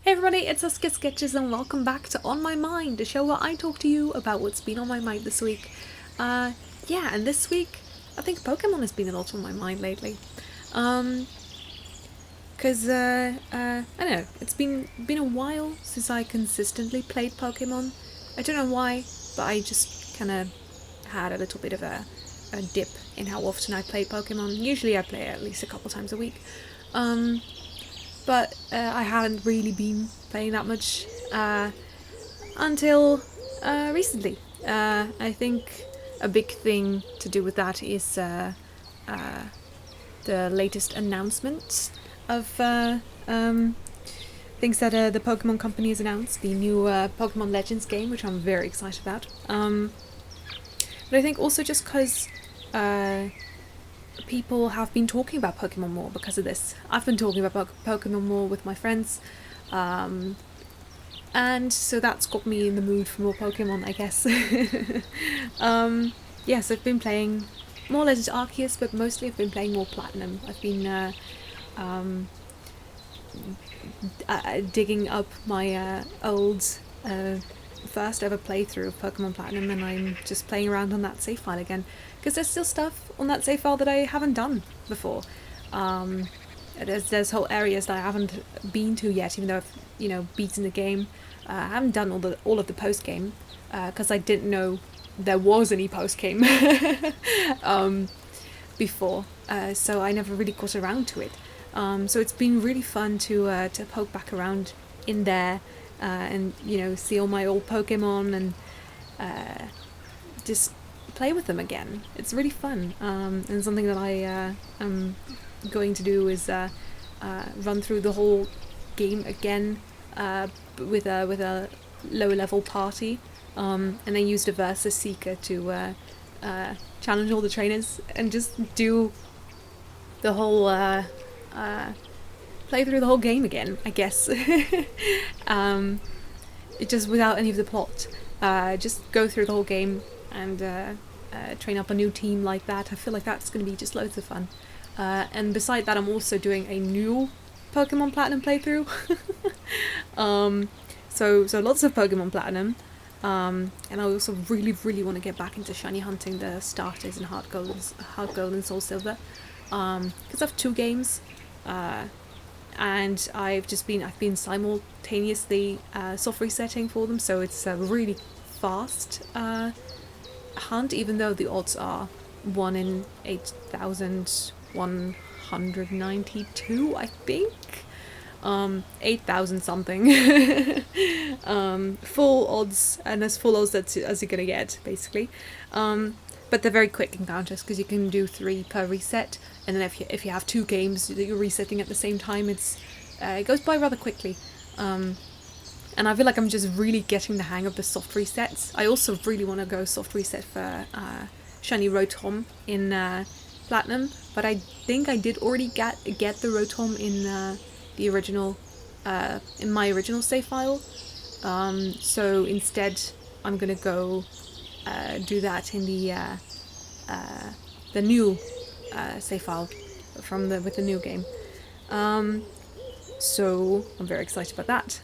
Hey everybody, it's SaskiaSketches and welcome back to On My Mind, the show where I talk to you about what's been on my mind this week. Yeah, and this week, I think Pokemon has been a lot on my mind lately. Cause, I don't know, it's been a while since I consistently played Pokemon. I don't know why, but I just kinda had a little bit of a dip in how often I played Pokemon. Usually I play at least a couple times a week. But I haven't really been playing that much until recently. I think a big thing to do with that is the latest announcements of things that the Pokemon Company has announced, the new Pokemon Legends game, which I'm very excited about. But I think also just because people have been talking about Pokemon more because of this. I've been talking about Pokemon more with my friends, and so that's got me in the mood for more Pokemon, I guess. Yes, I've been playing more Legends Arceus, but mostly I've been playing more Platinum. I've been digging up my old first ever playthrough of Pokemon Platinum, and I'm just playing around on that save file again because there's still stuff on that save file that I haven't done before. There's whole areas that I haven't been to yet, even though I've beaten the game. I haven't done all of the post game because I didn't know there was any post game before, so I never really got around to it. So it's been really fun to poke back around in there and see all my old Pokemon and just play with them again. It's really fun, and something that I am going to do is run through the whole game again with a lower level party, and then use the Versus Seeker to challenge all the trainers and just do the whole play through the whole game again, I guess. It just without any of the plot. Just go through the whole game and train up a new team like that. I feel like that's going to be just loads of fun. And beside that, I'm also doing a new Pokemon Platinum playthrough. So lots of Pokemon Platinum. And I also really, really want to get back into shiny hunting the starters in Heart Gold and Soul Silver. Because I have 2 games. And I've been simultaneously soft resetting for them, so it's a really fast hunt, even though the odds are 1 in 8,192, I think. 8,000 something. Full odds, and as full odds as you're gonna get, basically. But they're very quick encounters because you can do 3 per reset, and then if you have 2 games that you're resetting at the same time, it goes by rather quickly. And I feel like I'm just really getting the hang of the soft resets. I also really want to go soft reset for shiny Rotom in Platinum, but I think I did already get the Rotom in the original in my original save file. So instead, I'm gonna go do that in the new save file with the new game. So I'm very excited about that.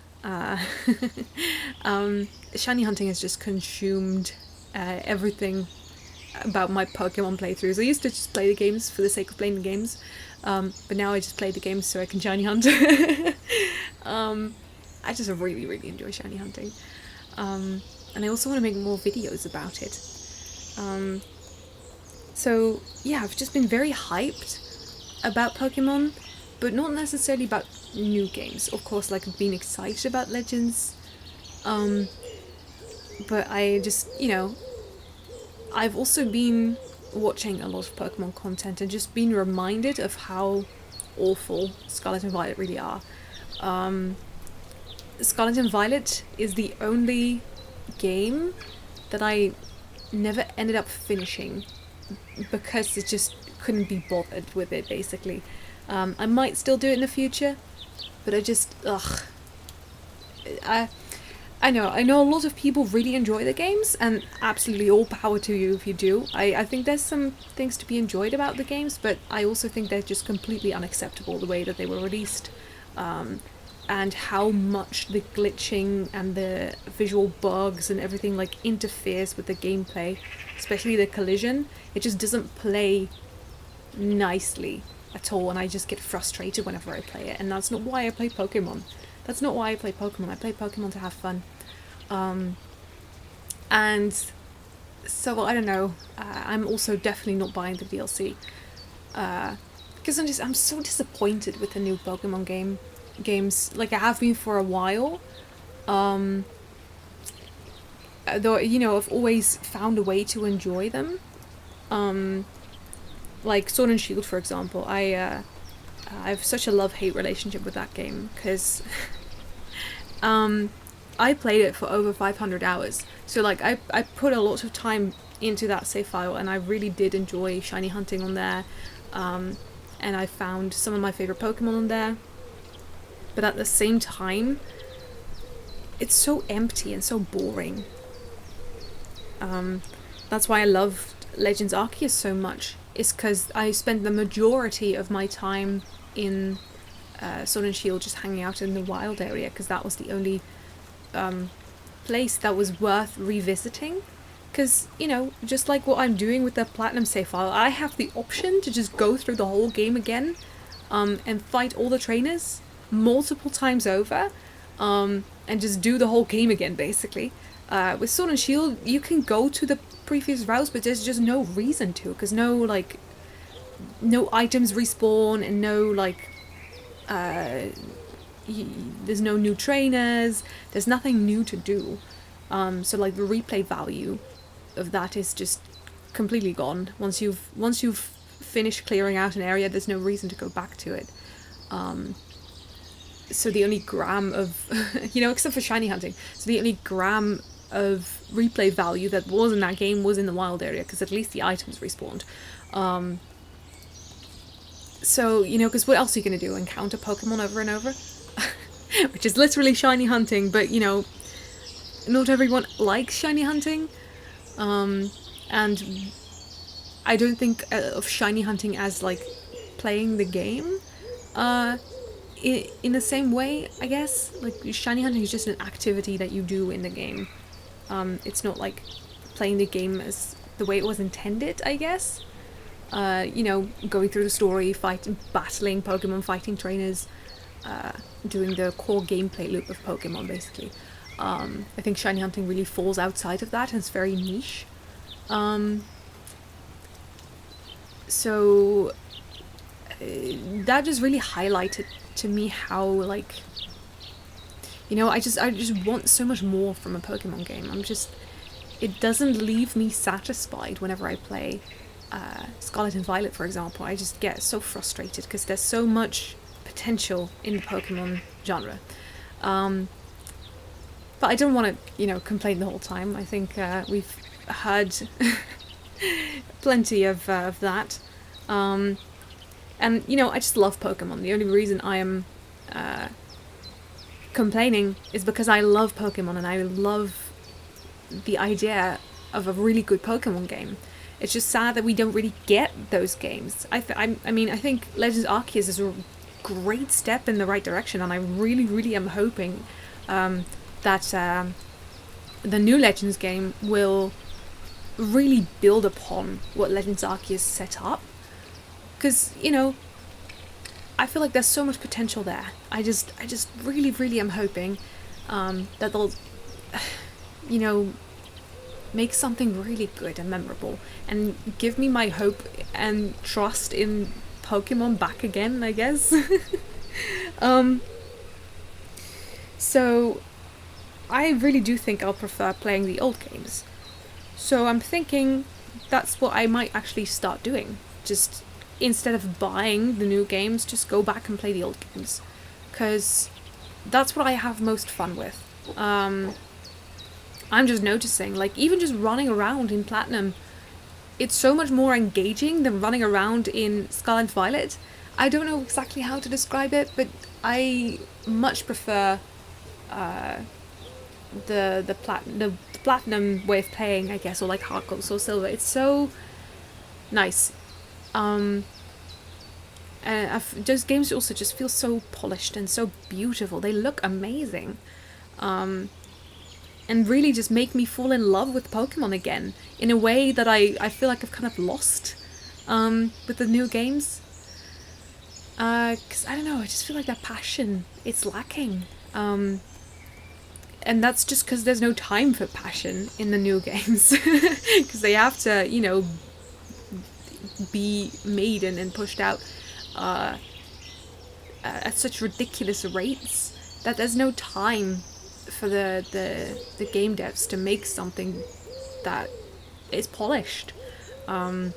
Shiny hunting has just consumed everything about my Pokemon playthroughs. I used to just play the games for the sake of playing the games, but now I just play the games so I can shiny hunt. I just really, really enjoy shiny hunting. And I also want to make more videos about it. So yeah, I've just been very hyped about Pokemon, but not necessarily about new games. Of course, like, I've been excited about Legends, but I just, I've also been watching a lot of Pokemon content and just been reminded of how awful Scarlet and Violet really are. Scarlet and Violet is the only game that I never ended up finishing because it just couldn't be bothered with it, basically. I might still do it in the future, but I just, I know a lot of people really enjoy the games, and absolutely all power to you if you do. I think there's some things to be enjoyed about the games, but I also think they're just completely unacceptable the way that they were released. and how much the glitching and the visual bugs and everything like interferes with the gameplay, especially the collision. It just doesn't play nicely at all, and I just get frustrated whenever I play it. And that's not why I play Pokemon. That's not why I play Pokemon. I play Pokemon to have fun. And so I don't know. I'm also definitely not buying the DLC because I'm so disappointed with the new Pokemon games. Like I have been for a while. Though I've always found a way to enjoy them. Like Sword and Shield, for example. I have such a love-hate relationship with that game because I played it for over 500 hours. So like I put a lot of time into that save file, and I really did enjoy shiny hunting on there. And I found some of my favorite Pokemon on there. But at the same time, it's so empty and so boring. That's why I loved Legends Arceus so much. Is because I spent the majority of my time in Sword and Shield just hanging out in the wild area, because that was the only place that was worth revisiting. Because, just like what I'm doing with the Platinum save file, I have the option to just go through the whole game again and fight all the trainers multiple times over and just do the whole game again, basically. With Sword and Shield, you can go to the previous routes, but there's just no reason to, because no items respawn, and there's no new trainers, there's nothing new to do. So like the replay value of that is just completely gone. Once you've finished clearing out an area, there's no reason to go back to it. So the only gram of except for shiny hunting, so the only gram of replay value that was in that game was in the wild area, because at least the items respawned. So because what else are you going to do, encounter Pokemon over and over? Which is literally shiny hunting, but not everyone likes shiny hunting, and I don't think of shiny hunting as like playing the game in the same way, I guess. Like shiny hunting is just an activity that you do in the game. It's not like playing the game as the way it was intended, I guess. Going through the story, battling Pokemon, fighting trainers, doing the core gameplay loop of Pokemon, basically. I think shiny hunting really falls outside of that, and it's very niche. So that just really highlighted to me how I just want so much more from a Pokemon game. It doesn't leave me satisfied whenever I play Scarlet and Violet, for example. I just get so frustrated because there's so much potential in the Pokemon genre. But I don't want to, complain the whole time. I think we've heard plenty of that. And, I just love Pokemon. The only reason I am complaining is because I love Pokemon, and I love the idea of a really good Pokemon game. It's just sad that we don't really get those games. I think Legends Arceus is a great step in the right direction, and I really, really am hoping that the new Legends game will really build upon what Legends Arceus set up. Because, I feel like there's so much potential there. I just really, really am hoping that they'll, make something really good and memorable, and give me my hope and trust in Pokemon back again, I guess. So I really do think I'll prefer playing the old games. So I'm thinking that's what I might actually start doing. Just instead of buying the new games, just go back and play the old games. Because that's what I have most fun with. I'm just noticing, even just running around in Platinum, it's so much more engaging than running around in Scarlet and Violet. I don't know exactly how to describe it, but I much prefer the Platinum way of playing, I guess, or like Heart Gold, Soul Silver. It's so nice. And those games also just feel so polished and so beautiful. They look amazing. And really just make me fall in love with Pokemon again in a way that I feel like I've kind of lost with the new games. Because I don't know, I just feel like that passion, it's lacking. And that's just because there's no time for passion in the new games. Because they have to, you know, be made and pushed out at such ridiculous rates that there's no time for the game devs to make something that is polished. And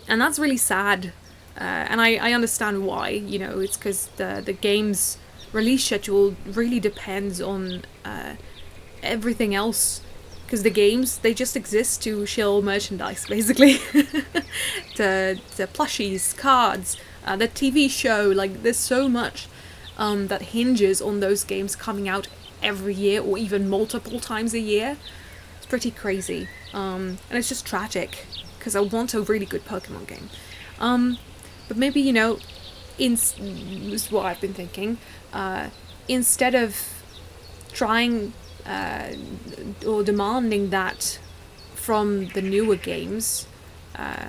that's really sad. And I understand why, you know, it's because the game's release schedule really depends on everything else. Because the games, they just exist to shill merchandise, basically. the plushies, cards, the TV show, like there's so much that hinges on those games coming out every year or even multiple times a year. It's pretty crazy. And it's just tragic because I want a really good Pokemon game. But maybe, you know, this is what I've been thinking. Instead of trying or demanding that from the newer games,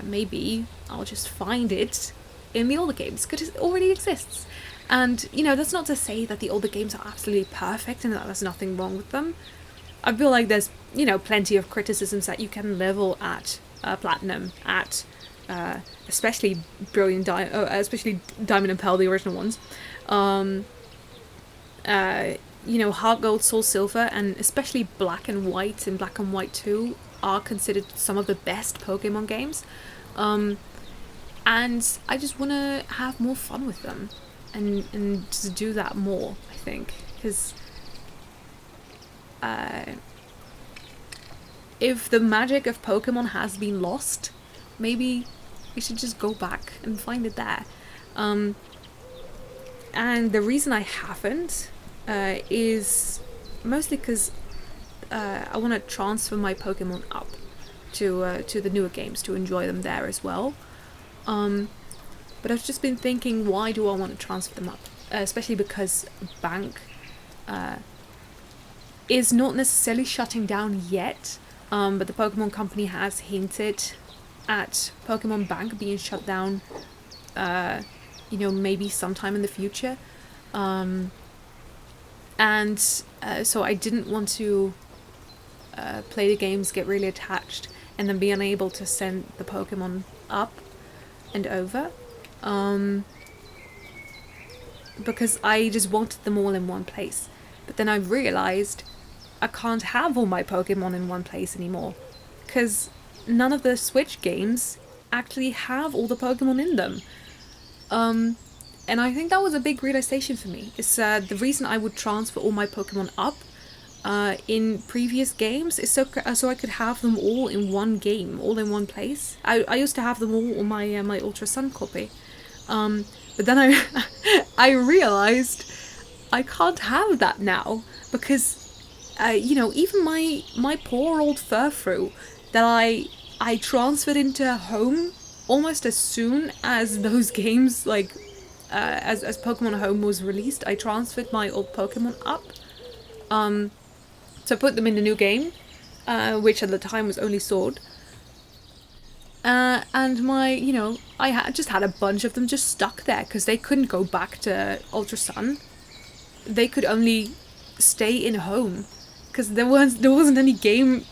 maybe I'll just find it in the older games because it already exists. And, you know, that's not to say that the older games are absolutely perfect and that there's nothing wrong with them. I feel like there's, you know, plenty of criticisms that you can level at Platinum, at especially especially Diamond and Pearl, the original ones. You know, Heart Gold, Soul Silver, and especially Black and White and Black and White 2 are considered some of the best Pokemon games. And I just want to have more fun with them and just do that more, I think. Because if the magic of Pokemon has been lost, maybe we should just go back and find it there. And the reason I haven't is mostly because I want to transfer my Pokemon up to the newer games to enjoy them there as well. But I've just been thinking, why do I want to transfer them up? Especially because Bank is not necessarily shutting down yet, but the Pokemon Company has hinted at Pokemon Bank being shut down, you know, maybe sometime in the future. And so I didn't want to play the games, get really attached, and then be unable to send the Pokemon up and over. Because I just wanted them all in one place. But then I realized I can't have all my Pokemon in one place anymore. Because none of the Switch games actually have all the Pokemon in them. And I think that was a big realization for me. It's the reason I would transfer all my Pokemon up in previous games is so I could have them all in one game, all in one place. I used to have them all on my my Ultra Sun copy, but then I realized I can't have that now because you know, even my poor old Furfrou that I transferred into home almost as soon as those games, like as Pokemon Home was released, I transferred my old Pokemon up. So I put them in the new game, which at the time was only Sword. And my, you know, I just had a bunch of them just stuck there because they couldn't go back to Ultra Sun. They could only stay in home because there wasn't any game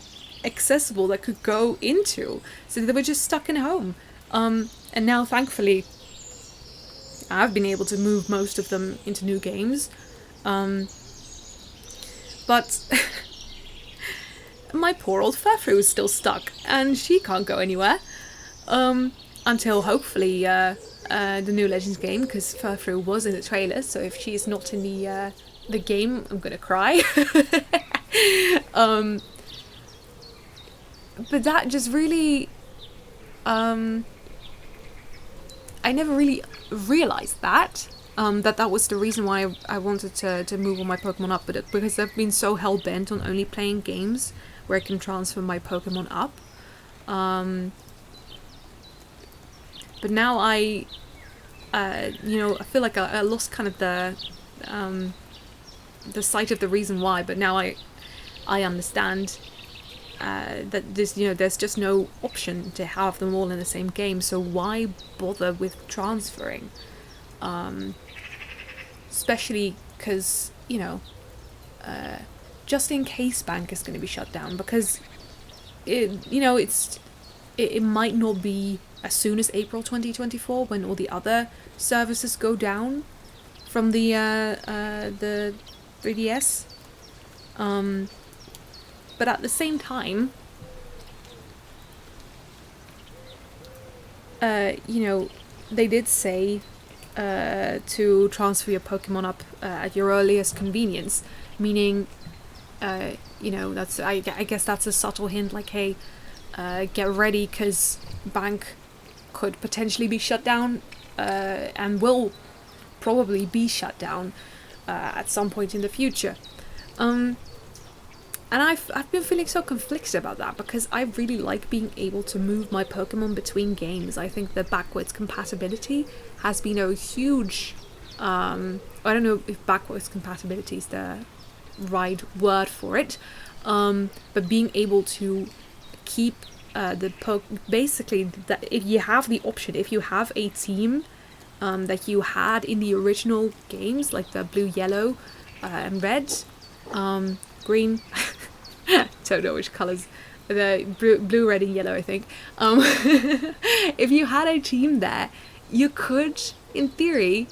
accessible that could go into. So they were just stuck in home. And now, thankfully, I've been able to move most of them into new games. But my poor old Furfrou is still stuck, and she can't go anywhere. Until hopefully the new Legends game, because Furfrou was in the trailer, so if she's not in the game, I'm gonna cry. But that just really... I never really realised that. That was the reason why I wanted to move all my Pokemon up, but because I've been so hell-bent on only playing games where I can transfer my Pokemon up. But now I you know, I feel like I lost kind of the sight of the reason why, but now I understand that there's just no option to have them all in the same game, so why bother with transferring? Especially because, just in case bank is going to be shut down, because it might not be as soon as April 2024 when all the other services go down from the 3DS. But at the same time, they did say to transfer your Pokemon up at your earliest convenience, meaning, that's I guess that's a subtle hint, like, hey, get ready, because bank could potentially be shut down, and will probably be shut down at some point in the future. And I've been feeling so conflicted about that, because I really like being able to move my Pokemon between games. I think the backwards compatibility has been a huge... I don't know if backwards compatibility is the right word for it, but being able to keep basically, that if you have the option, if you have a team that you had in the original games, like the blue, yellow, and red, green, don't know which colours, the blue, red and yellow, I think. If you had a team there, you could, in theory,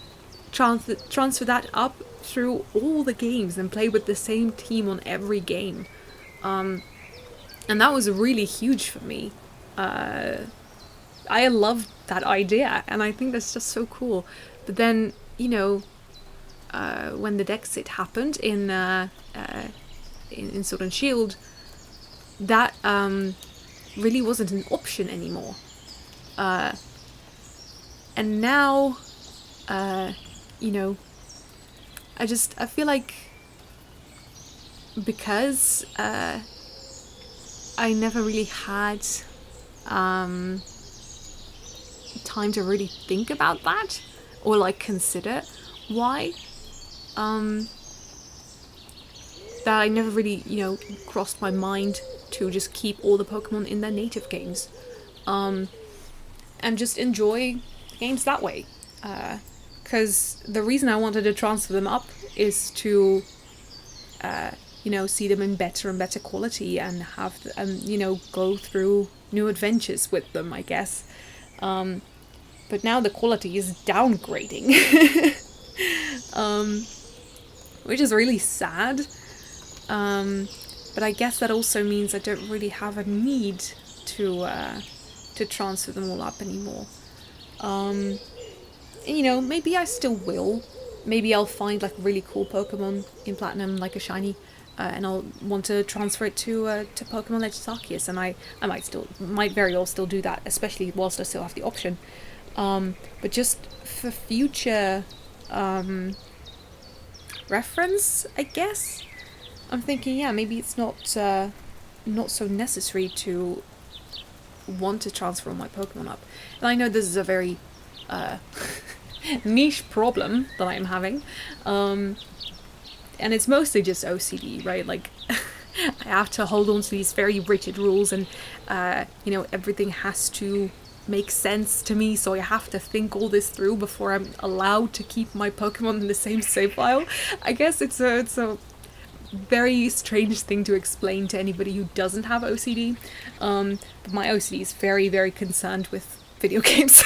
transfer that up through all the games and play with the same team on every game. And that was really huge for me. I loved that idea, and I think that's just so cool. But then, when the Dexit happened in Sword and Shield, that really wasn't an option anymore. And now, I feel like, because I never really had time to really think about that, or like consider why, that I never really, crossed my mind to just keep all the Pokemon in their native games, and just enjoy games that way. Because the reason I wanted to transfer them up is to, see them in better and better quality, and have, go through new adventures with them, I guess. But now the quality is downgrading, which is really sad. But I guess that also means I don't really have a need to transfer them all up anymore. Maybe I still will. Maybe I'll find like a really cool Pokemon in Platinum, like a shiny, and I'll want to transfer it to Pokemon Legends Arceus, and I might very well still do that, especially whilst I still have the option. But just for future reference, I guess, I'm thinking, yeah, maybe it's not so necessary to want to transfer all my Pokemon up. And I know this is a very niche problem that I'm having, and it's mostly just OCD, right? Like, I have to hold on to these very rigid rules, and everything has to make sense to me, so I have to think all this through before I'm allowed to keep my Pokemon in the same save file. I guess it's a very strange thing to explain to anybody who doesn't have OCD, but my OCD is very, very concerned with video games.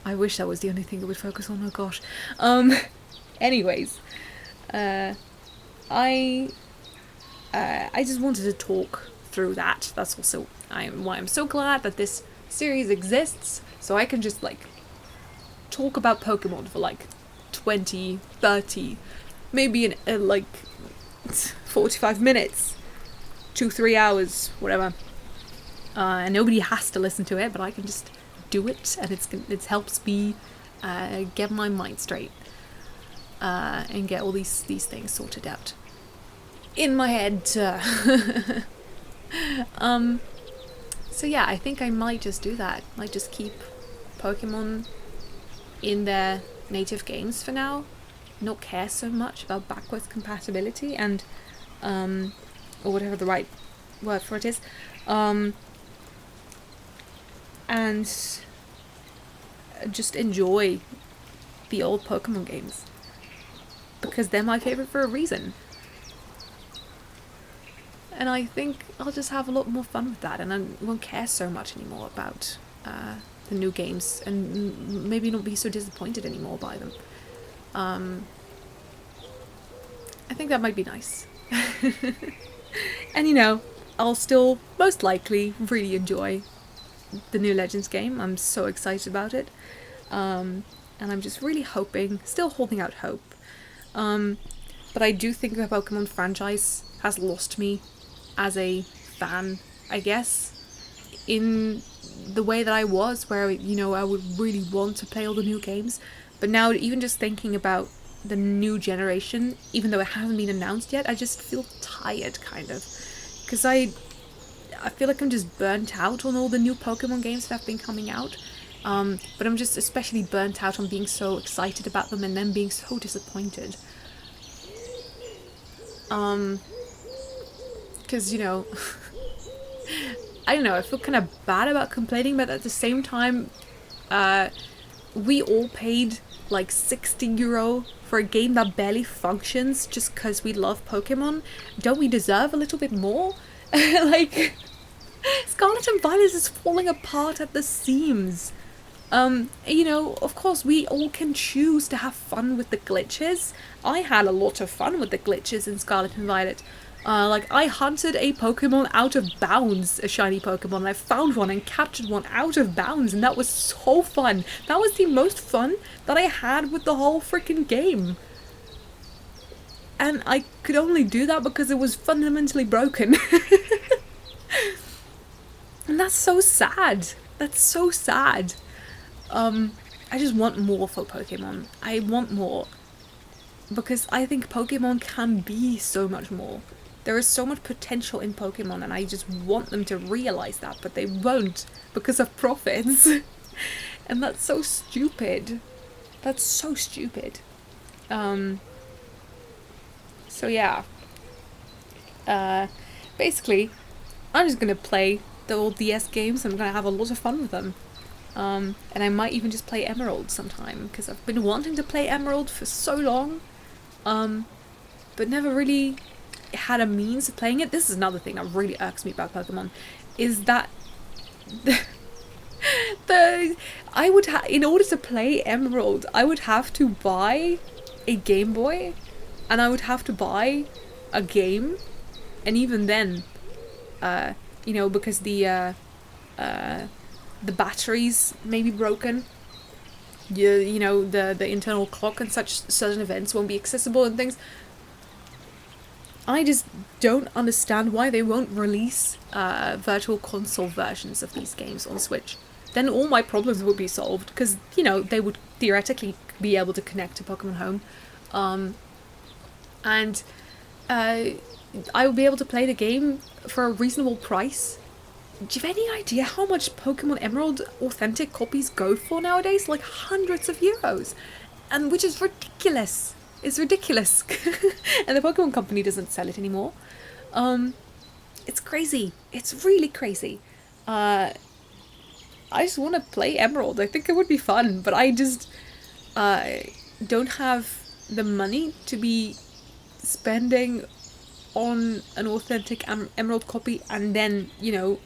I wish that was the only thing it would focus on. Oh gosh. Anyways, I just wanted to talk through that. That's also why I'm so glad that this series exists, so I can just talk about Pokemon for 20, 30, maybe in 45 minutes, 2-3 hours, whatever. And nobody has to listen to it, but I can just do it, and it helps me get my mind straight, and get all these things sorted out in my head. So yeah, I think I might just do that. Might just keep Pokemon in their native games for now. Not care so much about backwards compatibility and or whatever the right word for it is. And just enjoy the old Pokemon games. Because they're my favourite for a reason. And I think I'll just have a lot more fun with that, and I won't care so much anymore about the new games, and maybe not be so disappointed anymore by them. I think that might be nice. And you know, I'll still most likely really enjoy the new Legends game. I'm so excited about it. And I'm just really hoping, still holding out hope. But I do think the Pokemon franchise has lost me as a fan, I guess, in the way that I was, where, you know, I would really want to play all the new games. But now, even just thinking about the new generation, even though it hasn't been announced yet, I just feel tired, kind of. Because I feel like I'm just burnt out on all the new Pokemon games that have been coming out. But I'm just especially burnt out on being so excited about them and then being so disappointed. Because, you know, I don't know, I feel kind of bad about complaining, but at the same time, we all paid like €60 for a game that barely functions just because we love Pokemon. Don't we deserve a little bit more? Like, Scarlet and Violet is falling apart at the seams. You know, of course, we all can choose to have fun with the glitches. I had a lot of fun with the glitches in Scarlet and Violet. Like, I hunted a Pokemon out of bounds, a shiny Pokemon, and I found one and captured one out of bounds, and that was so fun. That was the most fun that I had with the whole freaking game. And I could only do that because it was fundamentally broken. And that's so sad. That's so sad. I just want more for Pokemon. I want more. Because I think Pokemon can be so much more. There is so much potential in Pokemon, and I just want them to realize that, but they won't because of profits. And that's so stupid. That's so stupid. So yeah. Basically, I'm just gonna play the old DS games. I'm gonna have a lot of fun with them. And I might even just play Emerald sometime, because I've been wanting to play Emerald for so long, but never really had a means of playing it. This is another thing that really irks me about Pokemon, is that I would in order to play Emerald, I would have to buy a Game Boy, and I would have to buy a game, and even then, you know, because the batteries may be broken. You know, the internal clock and such certain events won't be accessible and things. I just don't understand why they won't release virtual console versions of these games on Switch. Then all my problems would be solved, because, you know, they would theoretically be able to connect to Pokemon Home. And I would be able to play the game for a reasonable price. Do you have any idea how much Pokemon Emerald authentic copies go for nowadays? Like hundreds of euros. And which is ridiculous. It's ridiculous. And the Pokemon Company doesn't sell it anymore. It's crazy. It's really crazy. I just want to play Emerald. I think it would be fun, but I just don't have the money to be spending on an authentic Emerald copy and then, you know,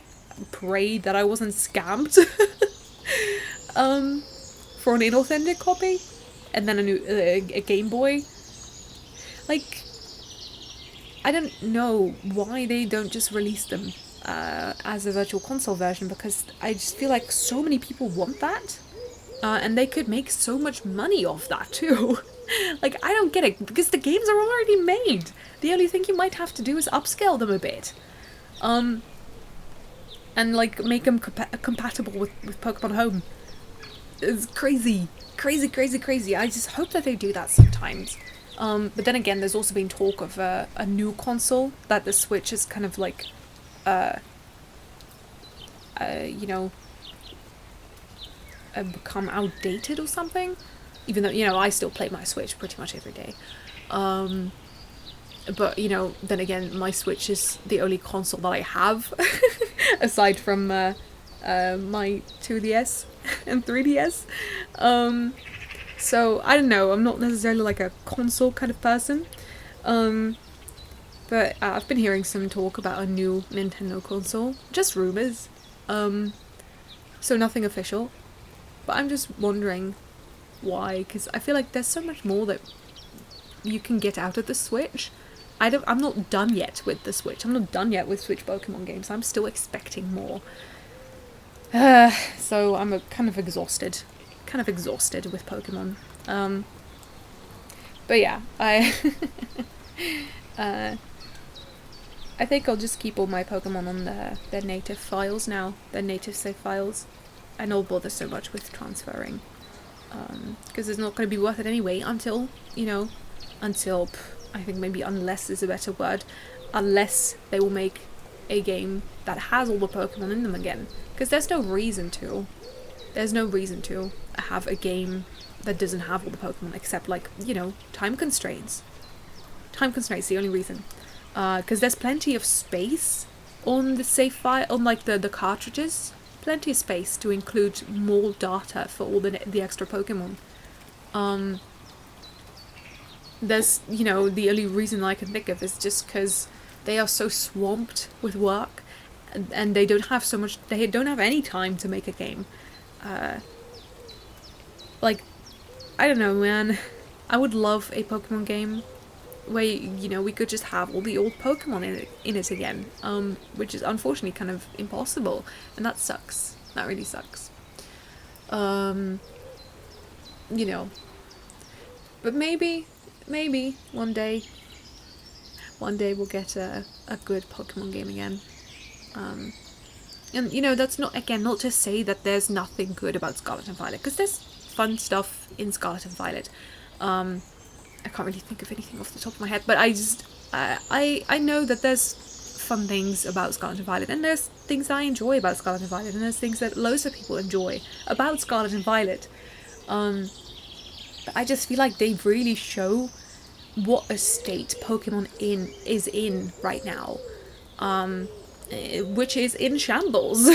pray that I wasn't scammed for an inauthentic copy, and then a Game Boy. Like, I don't know why they don't just release them as a virtual console version, because I just feel like so many people want that, and they could make so much money off that too. Like, I don't get it, because the games are already made. The only thing you might have to do is upscale them a bit. And, like, make them compatible with Pokemon Home. It's crazy. Crazy, crazy, crazy. I just hope that they do that sometimes. But then again, there's also been talk of a new console that the Switch is kind of like, I you know, become outdated or something. Even though, you know, I still play my Switch pretty much every day. But, you know, then again, my Switch is the only console that I have, aside from my 2DS and 3DS. So, I don't know, I'm not necessarily like a console kind of person. But I've been hearing some talk about a new Nintendo console. Just rumors. So nothing official. But I'm just wondering why, because I feel like there's so much more that you can get out of the Switch. I'm not done yet with the Switch. I'm not done yet with Switch Pokemon games. I'm still expecting more. So I'm kind of exhausted. Kind of exhausted with Pokemon. But yeah, I think I'll just keep all my Pokemon on their native files now. Their native save files. I don't bother so much with transferring. Because it's not going to be worth it anyway until, you know, I think maybe unless is a better word, unless they will make a game that has all the Pokemon in them again. Because there's no reason to. There's no reason to have a game that doesn't have all the Pokemon except, like, you know, time constraints. Time constraints, the only reason. Because there's plenty of space on the save file, on, like, the cartridges. Plenty of space to include more data for all the extra Pokemon. There's, you know, the only reason I can think of is just because they are so swamped with work, and they don't have any time to make a game. Like, I don't know, man. I would love a Pokemon game where, you know, we could just have all the old Pokemon in it again, which is unfortunately kind of impossible, and that sucks. That really sucks. You know, but maybe one day we'll get a good Pokemon game again. And, you know, that's not to say that there's nothing good about Scarlet and Violet, because there's fun stuff in Scarlet and Violet. I can't really think of anything off the top of my head, but I know that there's fun things about Scarlet and Violet, and there's things I enjoy about Scarlet and Violet, and there's things that loads of people enjoy about Scarlet and Violet. But I just feel like they really show what a state Pokemon is in right now, which is in shambles.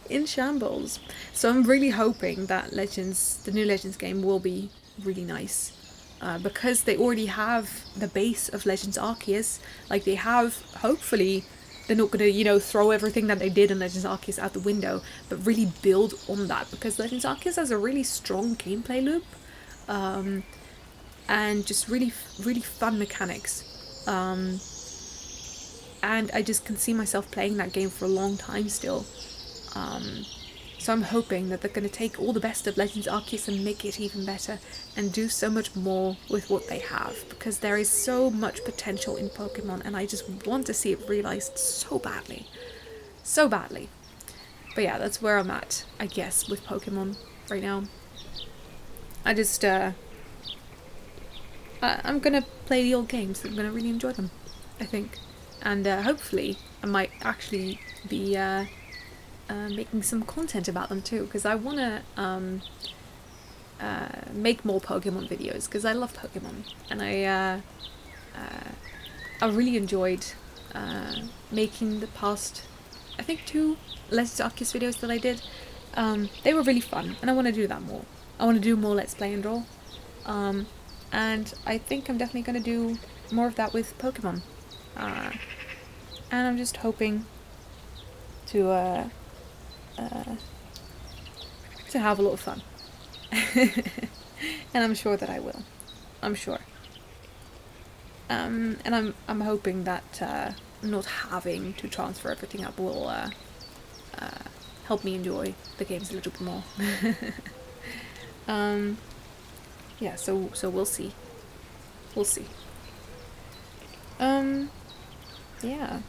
In shambles. So I'm really hoping that the new Legends game will be really nice, because they already have the base of Legends Arceus. Like, they have, hopefully they're not gonna, you know, throw everything that they did in Legends Arceus out the window, but really build on that, because Legends Arceus has a really strong gameplay loop, and just really fun mechanics, and I just can see myself playing that game for a long time still. So I'm hoping that they're going to take all the best of Legends Arceus and make it even better, and do so much more with what they have, because there is so much potential in Pokemon, and I just want to see it realised so badly. So badly. But yeah, that's where I'm at, I guess, with Pokemon right now. I just, I'm gonna play the old games. I'm gonna really enjoy them, I think. And hopefully I might actually be making some content about them too, because I want to make more Pokemon videos, because I love Pokemon, and I really enjoyed making the past, I think, 2 Let's Arceus videos that I did. They were really fun, and I want to do that more. I want to do more Let's Play and Draw, and I think I'm definitely going to do more of that with Pokemon, and I'm just hoping to have a lot of fun. And I'm sure that I will. I'm sure. And I'm hoping that not having to transfer everything up will help me enjoy the games a little bit more. Yeah, so we'll see. We'll see. Yeah.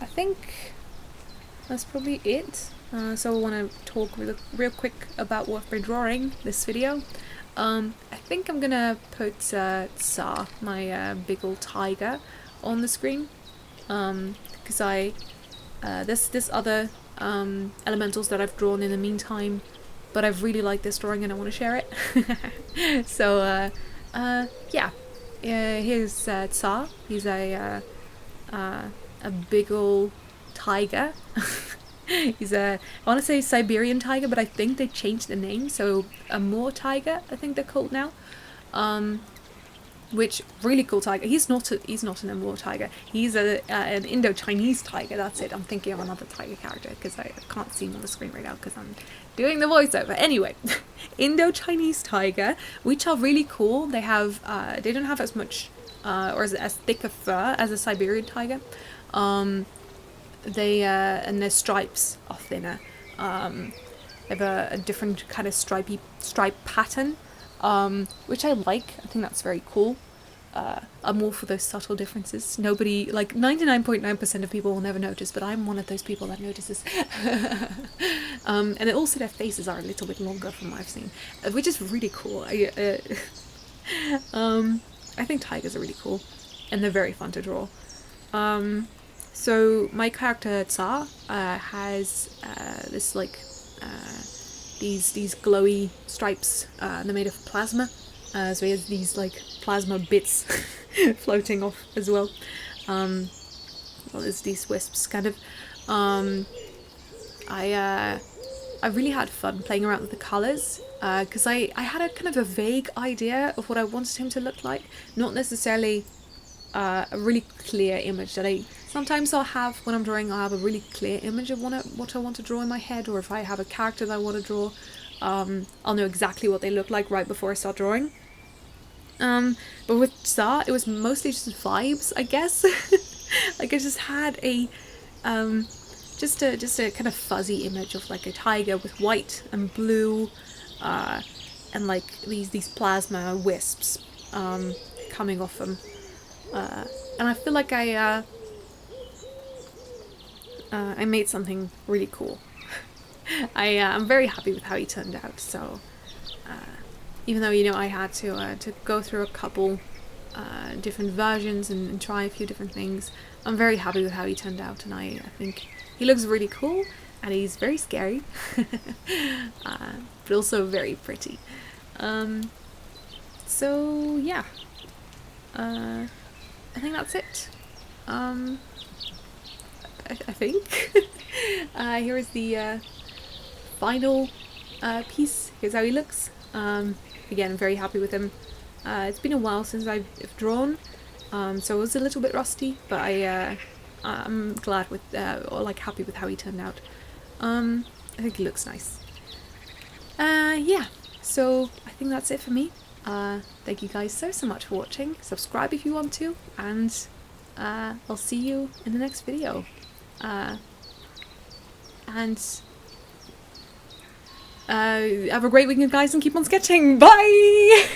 I think that's probably it. So I want to talk real quick about what I've been drawing this video. I think I'm gonna put Tsar, my big old tiger, on the screen, because I there's other elementals that I've drawn in the meantime, but I've really liked this drawing and I want to share it. So yeah, here's Tsar. He's a big ol' tiger. He's I want to say Siberian tiger, but I think they changed the name, so a Amur tiger, I think they're called now. Which really cool tiger. He's not an Amur tiger. He's an Indo-Chinese tiger. That's it. I'm thinking of another tiger character because I can't see him on the screen right now because I'm doing the voiceover. Anyway, Indo-Chinese tiger, which are really cool. They have they don't have as much or as thick a fur as a Siberian tiger. They and their stripes are thinner. They have a different kind of stripe pattern, which I like. I think that's very cool. I'm all for those subtle differences. Nobody, like 99.9% of people will never notice, but I'm one of those people that notices. And also their faces are a little bit longer from what I've seen, which is really cool. I think tigers are really cool, and they're very fun to draw. So my character Tsar has this like these glowy stripes. They're made of plasma. So he has these like plasma bits floating off as well. Well, there's these wisps kind of. I really had fun playing around with the colours because I had a kind of a vague idea of what I wanted him to look like. Not necessarily a really clear image that sometimes I'll have when I'm drawing. I'll have a really clear image of what I want to draw in my head, or if I have a character that I want to draw, I'll know exactly what they look like right before I start drawing. But with Tsar, it was mostly just vibes, I guess. Like I just had a just a kind of fuzzy image of like a tiger with white and blue, and like these plasma wisps coming off them. And I feel like I made something really cool. I'm very happy with how he turned out. So even though I had to go through a couple different versions and try a few different things, I'm very happy with how he turned out, and I think he looks really cool, and he's very scary, but also very pretty. So yeah. I think that's it. I think. Here is the final piece. Here's how he looks. Again, I'm very happy with him. It's been a while since I've drawn, so it was a little bit rusty, but I'm glad with, or like happy with how he turned out. I think he looks nice. Yeah, so I think that's it for me. Thank you guys so much for watching. Subscribe if you want to, and I'll see you in the next video. And have a great weekend, guys, and keep on sketching. Bye!